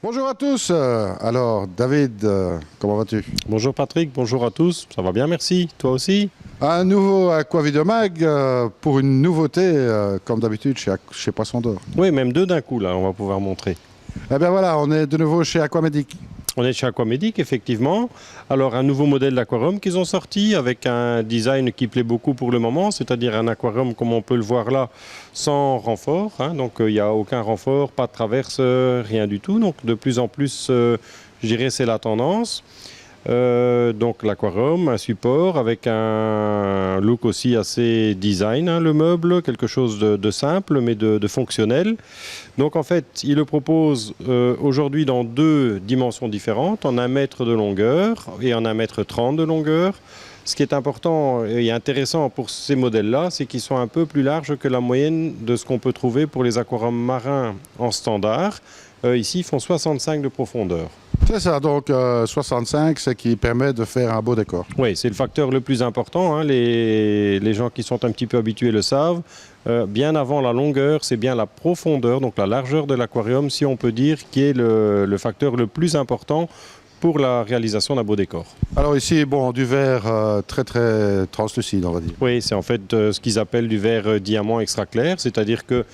Bonjour à tous. Alors, David, comment vas-tu? Bonjour Patrick, bonjour à tous. Ça va bien, merci. Toi aussi? Un nouveau Aquavidomag pour une nouveauté, comme d'habitude, chez Poisson d'Or. Oui, même deux d'un coup, là, on va pouvoir montrer. Eh bien voilà, on est de nouveau chez Aquamedic. On est chez Aquamedic, effectivement. Alors, un nouveau modèle d'aquarium qu'ils ont sorti avec un design qui plaît beaucoup pour le moment, c'est-à-dire un aquarium comme on peut le voir là, sans renfort. Donc, il n'y a aucun renfort, pas de traverse, rien du tout. Donc, de plus en plus, je dirais, c'est la tendance. Donc l'aquarium, un support avec un look aussi assez design, le meuble, quelque chose de simple mais de fonctionnel. Donc en fait, il le propose aujourd'hui dans deux dimensions différentes, en 1 mètre de longueur et en 1,30 m de longueur. Ce qui est important et intéressant pour ces modèles-là, c'est qu'ils sont un peu plus larges que la moyenne de ce qu'on peut trouver pour les aquariums marins en standard. Ici, ils font 65 de profondeur. C'est ça, donc 65, c'est qui permet de faire un beau décor. Oui, c'est le facteur le plus important. Les gens qui sont un petit peu habitués le savent. Bien avant la longueur, c'est bien la profondeur, donc la largeur de l'aquarium, si on peut dire, qui est le facteur le plus important pour la réalisation d'un beau décor. Alors ici, bon, du verre très très translucide, on va dire. Oui, c'est en fait ce qu'ils appellent du verre diamant extra clair, c'est-à-dire que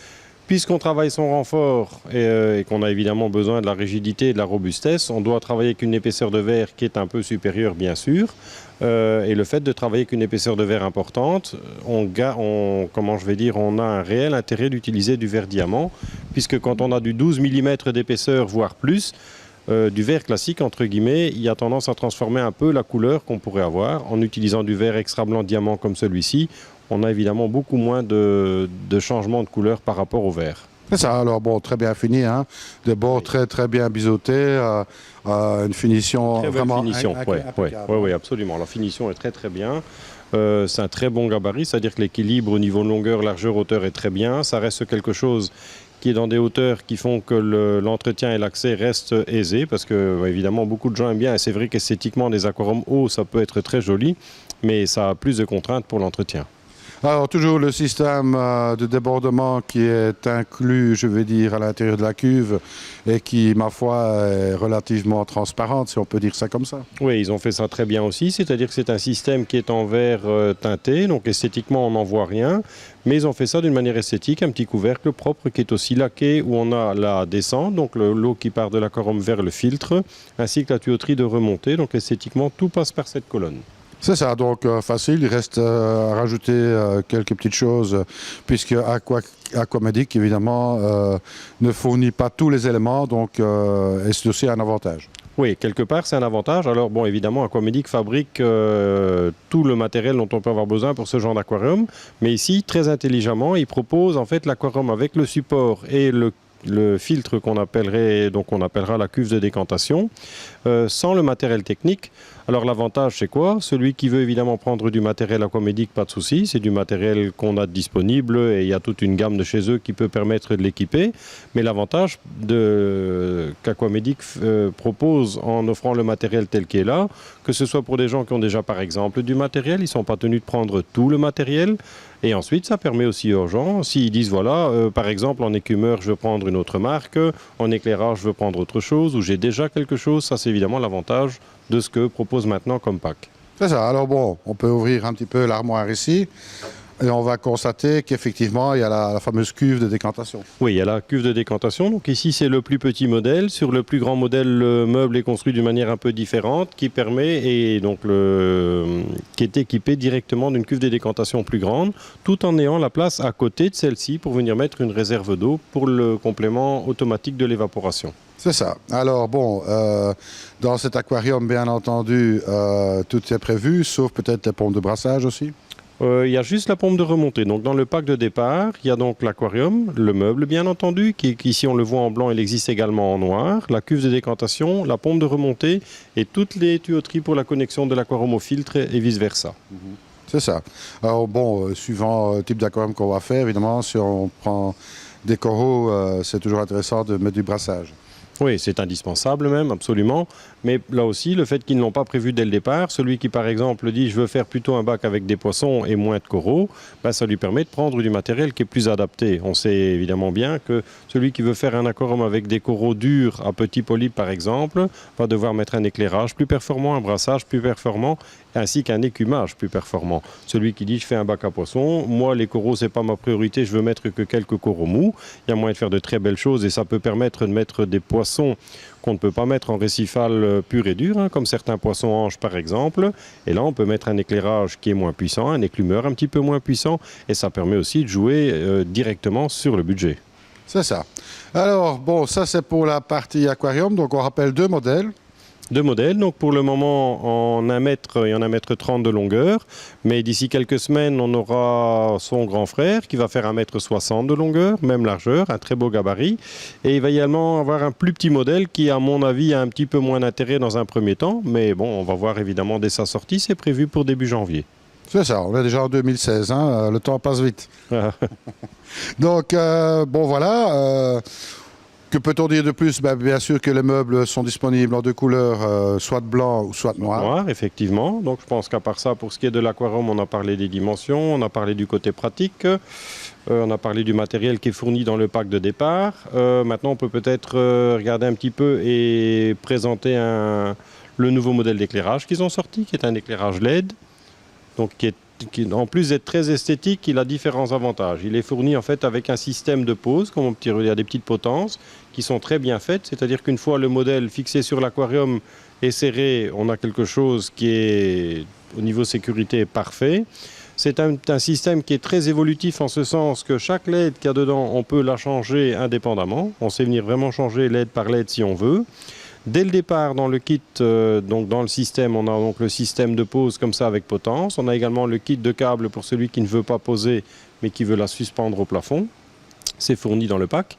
puisqu'on travaille son renfort et qu'on a évidemment besoin de la rigidité et de la robustesse, on doit travailler avec une épaisseur de verre qui est un peu supérieure, bien sûr. Et le fait de travailler avec une épaisseur de verre importante, on a un réel intérêt d'utiliser du verre diamant, puisque quand on a du 12 mm d'épaisseur, voire plus, du verre classique, entre guillemets, il y a tendance à transformer un peu la couleur qu'on pourrait avoir. En utilisant du verre extra blanc diamant comme celui-ci, on a évidemment beaucoup moins de changements de couleur par rapport au verre. C'est ça, alors bon, très bien fini, hein? Des bords très très bien biseautés, une finition très vraiment finition, impeccable. oui, absolument. La finition est très très bien. C'est un très bon gabarit, c'est-à-dire que l'équilibre au niveau longueur, largeur, hauteur est très bien. Ça reste quelque chose qui est dans des hauteurs qui font que l'entretien et l'accès restent aisés, parce que évidemment beaucoup de gens aiment bien, et c'est vrai qu'esthétiquement des aquariums hauts, ça peut être très joli, mais ça a plus de contraintes pour l'entretien. Alors, toujours le système de débordement qui est inclus, je vais dire, à l'intérieur de la cuve et qui, ma foi, est relativement transparente, si on peut dire ça comme ça. Oui, ils ont fait ça très bien aussi, c'est-à-dire que c'est un système qui est en verre teinté, donc esthétiquement, on n'en voit rien, mais ils ont fait ça d'une manière esthétique, un petit couvercle propre qui est aussi laqué, où on a la descente, donc l'eau qui part de l'aquarium vers le filtre, ainsi que la tuyauterie de remontée, donc esthétiquement, tout passe par cette colonne. C'est ça, donc facile, il reste à rajouter quelques petites choses, puisque Aquamedic, évidemment, ne fournit pas tous les éléments, donc et c'est aussi un avantage. Oui, quelque part, c'est un avantage. Alors, bon, évidemment, Aquamedic fabrique tout le matériel dont on peut avoir besoin pour ce genre d'aquarium, mais ici, très intelligemment, il propose en fait l'aquarium avec le support et le filtre qu'on appellera la cuve de décantation, sans le matériel technique. Alors l'avantage c'est quoi? Celui qui veut évidemment prendre du matériel Aquamedic, pas de souci, c'est du matériel qu'on a disponible et il y a toute une gamme de chez eux qui peut permettre de l'équiper. Mais l'avantage qu'Aquamedic propose en offrant le matériel tel qu'il est là, que ce soit pour des gens qui ont déjà par exemple du matériel, ils ne sont pas tenus de prendre tout le matériel. Et ensuite, ça permet aussi aux gens, s'ils disent, voilà, par exemple, en écumeur, je veux prendre une autre marque, en éclairage, je veux prendre autre chose, ou j'ai déjà quelque chose, ça c'est évidemment l'avantage de ce que propose maintenant comme pack. C'est ça, alors bon, on peut ouvrir un petit peu l'armoire ici, et on va constater qu'effectivement, il y a la fameuse cuve de décantation. Oui, il y a la cuve de décantation. Donc ici, c'est le plus petit modèle. Sur le plus grand modèle, le meuble est construit d'une manière un peu différente qui permet, et donc qui est équipé directement d'une cuve de décantation plus grande, tout en ayant la place à côté de celle-ci pour venir mettre une réserve d'eau pour le complément automatique de l'évaporation. C'est ça. Alors bon, dans cet aquarium, bien entendu, tout est prévu, sauf peut-être les pompes de brassage aussi. Il y a juste la pompe de remontée. Donc dans le pack de départ, il y a donc l'aquarium, le meuble bien entendu, qui ici on le voit en blanc, il existe également en noir, la cuve de décantation, la pompe de remontée et toutes les tuyauteries pour la connexion de l'aquarium au filtre et vice-versa. C'est ça. Alors bon, suivant le type d'aquarium qu'on va faire, évidemment, si on prend des coraux, c'est toujours intéressant de mettre du brassage. Oui, c'est indispensable même, absolument. Mais là aussi, le fait qu'ils ne l'ont pas prévu dès le départ, celui qui par exemple dit je veux faire plutôt un bac avec des poissons et moins de coraux, ben, ça lui permet de prendre du matériel qui est plus adapté. On sait évidemment bien que celui qui veut faire un aquarium avec des coraux durs à petits polypes par exemple, va devoir mettre un éclairage plus performant, un brassage plus performant, ainsi qu'un écumage plus performant. Celui qui dit je fais un bac à poissons, moi les coraux c'est pas ma priorité, je veux mettre que quelques coraux mous, il y a moyen de faire de très belles choses et ça peut permettre de mettre des poissons qu'on ne peut pas mettre en récifal pur et dur, hein, comme certains poissons anges par exemple. Et là, on peut mettre un éclairage qui est moins puissant, un éclumeur un petit peu moins puissant, et ça permet aussi de jouer directement sur le budget. C'est ça. Alors, bon, ça c'est pour la partie aquarium. Donc, on rappelle 2 modèles. 2 modèles, donc pour le moment en 1 mètre et en 1 mètre 30 de longueur, mais d'ici quelques semaines on aura son grand frère qui va faire 1 mètre 60 de longueur, même largeur, un très beau gabarit, et il va également avoir un plus petit modèle qui à mon avis a un petit peu moins d'intérêt dans un premier temps, mais bon on va voir évidemment dès sa sortie, c'est prévu pour début janvier. C'est ça, on est déjà en 2016, hein, le temps passe vite. Donc, bon voilà. Que peut-on dire de plus? Bien sûr que les meubles sont disponibles en 2 couleurs, soit blanc ou soit noir. Noir, effectivement. Donc je pense qu'à part ça, pour ce qui est de l'aquarium, on a parlé des dimensions, on a parlé du côté pratique, on a parlé du matériel qui est fourni dans le pack de départ. Maintenant, on peut peut-être regarder un petit peu et présenter le nouveau modèle d'éclairage qu'ils ont sorti, qui est un éclairage LED, donc qui, en plus d'être très esthétique, il a différents avantages. Il est fourni en fait avec un système de pose, comme il y a des petites potences qui sont très bien faites, c'est-à-dire qu'une fois le modèle fixé sur l'aquarium est serré, on a quelque chose qui est au niveau sécurité parfait. C'est un système qui est très évolutif en ce sens que chaque LED qu'il y a dedans, on peut la changer indépendamment. On sait venir vraiment changer LED par LED si on veut. Dès le départ, dans le kit, donc dans le système, on a donc le système de pose comme ça avec potence. On a également le kit de câble pour celui qui ne veut pas poser mais qui veut la suspendre au plafond. C'est fourni dans le pack.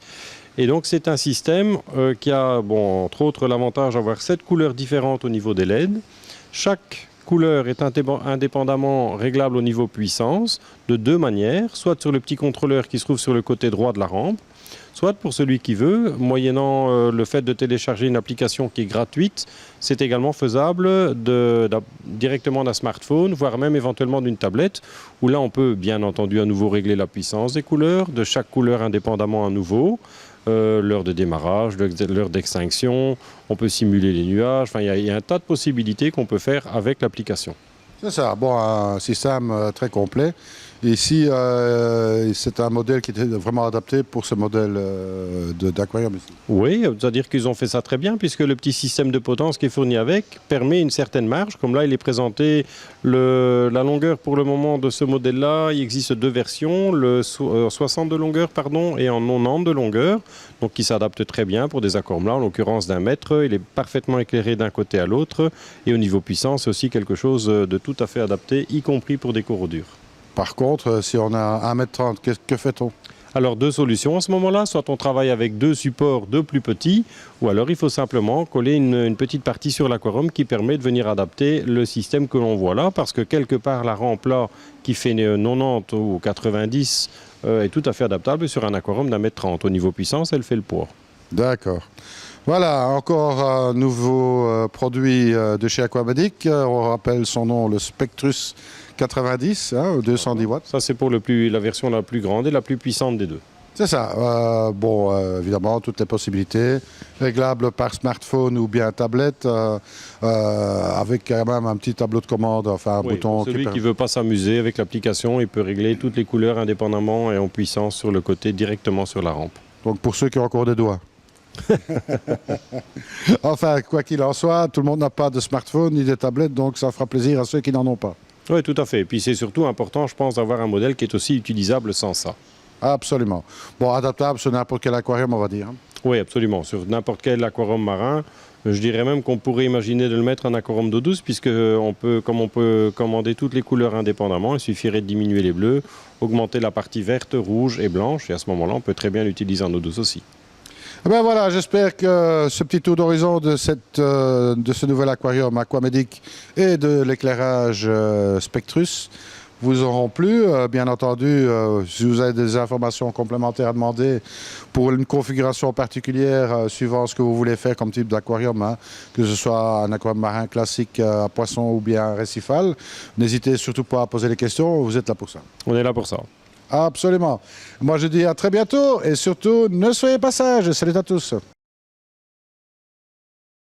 Et donc c'est un système qui a, bon, entre autres, l'avantage d'avoir 7 couleurs différentes au niveau des LED. Chaque couleur est indépendamment réglable au niveau puissance de 2 manières, soit sur le petit contrôleur qui se trouve sur le côté droit de la rampe, soit pour celui qui veut, moyennant le fait de télécharger une application qui est gratuite, c'est également faisable directement d'un smartphone, voire même éventuellement d'une tablette, où là on peut bien entendu à nouveau régler la puissance des couleurs, de chaque couleur indépendamment à nouveau, l'heure de démarrage, l'heure d'extinction, on peut simuler les nuages, enfin il y a un tas de possibilités qu'on peut faire avec l'application. C'est ça, bon, un système très complet. Ici, c'est un modèle qui était vraiment adapté pour ce modèle d'aquarium ici. Oui, c'est-à-dire qu'ils ont fait ça très bien, puisque le petit système de potence qui est fourni avec permet une certaine marge. Comme là, il est présenté la longueur pour le moment de ce modèle-là. Il existe 2 versions, le 60 de longueur pardon, et en 90 de longueur, donc qui s'adapte très bien pour des aquariums-là, en l'occurrence d'1 mètre. Il est parfaitement éclairé d'un côté à l'autre. Et au niveau puissance, c'est aussi quelque chose de tout à fait adapté, y compris pour des coraux durs. Par contre, si on a 1,30 m, que fait-on? Alors 2 solutions à ce moment-là, soit on travaille avec 2 supports 2 plus petits, ou alors il faut simplement coller une petite partie sur l'aquarium qui permet de venir adapter le système que l'on voit là, parce que quelque part la rampe là qui fait 90 ou 90 est tout à fait adaptable sur un aquarium d'1,30 m. Au niveau puissance, elle fait le poids. D'accord. Voilà, encore un nouveau produit de chez Aquamedic. On rappelle son nom, le Spectrus 90, 210 watts. Ça, c'est pour la version la plus grande et la plus puissante des 2. C'est ça. Évidemment, toutes les possibilités. Réglable par smartphone ou bien tablette, avec quand même un petit tableau de commande, enfin un bouton. Celui qui ne veut pas s'amuser avec l'application, il peut régler toutes les couleurs indépendamment et en puissance sur le côté directement sur la rampe. Donc pour ceux qui ont encore des doigts. Enfin, quoi qu'il en soit, tout le monde n'a pas de smartphone ni de tablette, donc ça fera plaisir à ceux qui n'en ont pas. Oui, tout à fait. Et puis c'est surtout important, je pense, d'avoir un modèle qui est aussi utilisable sans ça. Absolument. Bon, adaptable sur n'importe quel aquarium, on va dire. Oui, absolument. Sur n'importe quel aquarium marin. Je dirais même qu'on pourrait imaginer de le mettre en aquarium d'eau douce, puisque comme on peut commander toutes les couleurs indépendamment, il suffirait de diminuer les bleus, augmenter la partie verte, rouge et blanche, et à ce moment-là, on peut très bien l'utiliser en eau douce aussi. Ben voilà, j'espère que ce petit tour d'horizon de ce nouvel aquarium Aquamedic et de l'éclairage Spectrus vous auront plu. Bien entendu, si vous avez des informations complémentaires à demander pour une configuration particulière suivant ce que vous voulez faire comme type d'aquarium, hein, que ce soit un aquarium marin classique à poisson ou bien récifal, n'hésitez surtout pas à poser des questions, vous êtes là pour ça. On est là pour ça. Absolument. Moi je dis à très bientôt et surtout ne soyez pas sages. Salut à tous.